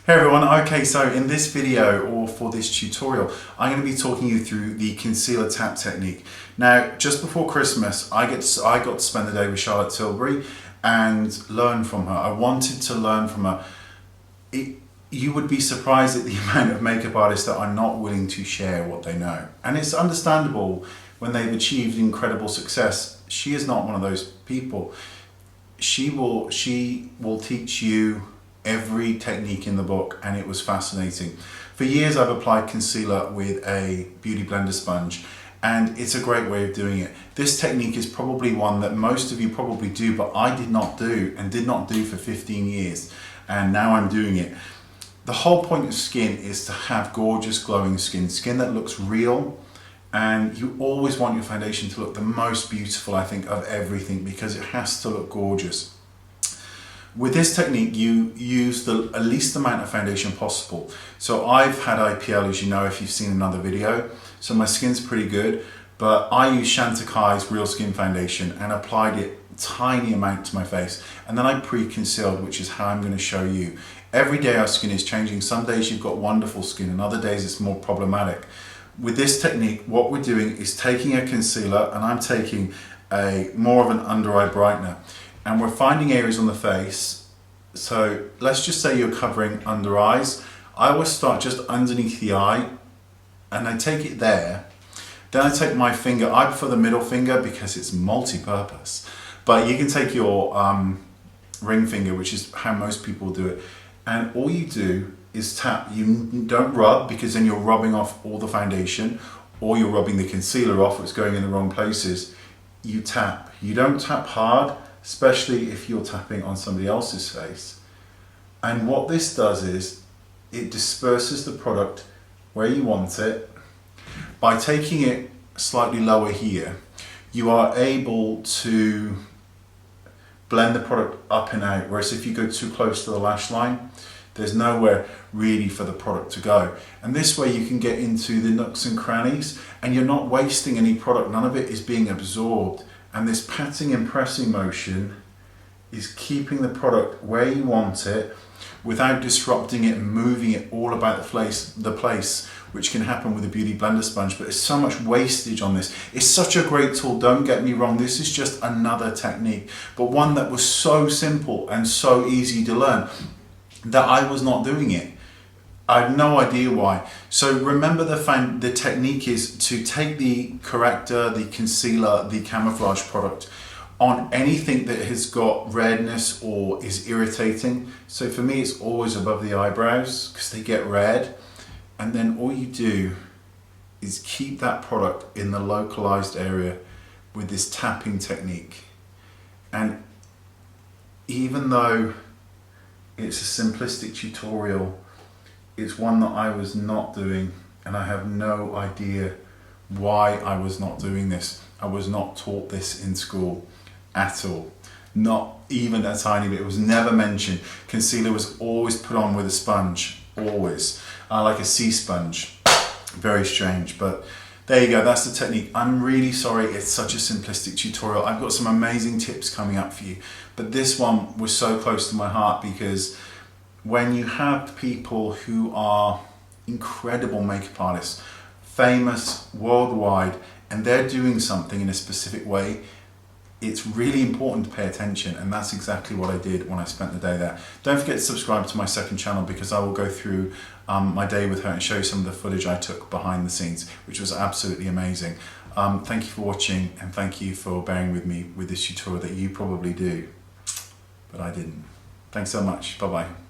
Hey everyone, okay, so in this video or for this tutorial, I'm going to be talking you through the concealer tap technique. Now, just before Christmas, I got to spend the day with Charlotte Tilbury and learn from her. I wanted to learn from her. You would be surprised at the amount of makeup artists that are not willing to share what they know. And it's understandable when they've achieved incredible success. She is not one of those people. She will teach you every technique in the book, and it was fascinating. For years I've applied concealer with a beauty blender sponge, and it's a great way of doing it. This technique is probably one that most of you probably do, but I did not do and did not do for 15 years, and now I'm doing it. The whole point of skin is to have gorgeous glowing skin that looks real, and you always want your foundation to look the most beautiful, I think, of everything, because it has to look gorgeous. With this technique, you use the least amount of foundation possible. So I've had IPL, as you know, if you've seen another video. So my skin's pretty good, but I use Chantecaille's Real Skin Foundation and applied it a tiny amount to my face. And then I pre-concealed, which is how I'm going to show you. Every day our skin is changing. Some days you've got wonderful skin and other days it's more problematic. With this technique, what we're doing is taking a concealer, and I'm taking more of an under eye brightener. And we're finding areas on the face. So let's just say you're covering under eyes. I always start just underneath the eye and I take it there. Then I take my finger, I prefer the middle finger because it's multi-purpose. But you can take your ring finger, which is how most people do it. And all you do is tap. You don't rub, because then you're rubbing off all the foundation, or you're rubbing the concealer off, it's going in the wrong places. You tap. You don't tap hard, especially if you're tapping on somebody else's face. And what this does is it disperses the product where you want it. By taking it slightly lower here, you are able to blend the product up and out, whereas if you go too close to the lash line, there's nowhere really for the product to go. And this way you can get into the nooks and crannies, and you're not wasting any product. None of it is being absorbed. And this patting and pressing motion is keeping the product where you want it without disrupting it and moving it all about the place, which can happen with a beauty blender sponge. But there's so much wastage on this. It's such a great tool, don't get me wrong. This is just another technique, but one that was so simple and so easy to learn that I was not doing it. I have no idea why. So remember, the technique is to take the corrector, the concealer, the camouflage product on anything that has got redness or is irritating. So for me, it's always above the eyebrows because they get red. And then all you do is keep that product in the localized area with this tapping technique. And even though it's a simplistic tutorial, it's one that I was not doing, and I have no idea why I was not doing this. I was not taught this in school at all. Not even a tiny bit. It was never mentioned. Concealer was always put on with a sponge, always. Like a sea sponge. Very strange, but there you go, that's the technique. I'm really sorry it's such a simplistic tutorial. I've got some amazing tips coming up for you, but this one was so close to my heart because when you have people who are incredible makeup artists, famous worldwide, and they're doing something in a specific way, it's really important to pay attention, and that's exactly what I did when I spent the day there. Don't forget to subscribe to my second channel, because I will go through my day with her and show you some of the footage I took behind the scenes, which was absolutely amazing. Thank you for watching, and thank you for bearing with me with this tutorial that you probably do, but I didn't. Thanks so much. Bye-bye.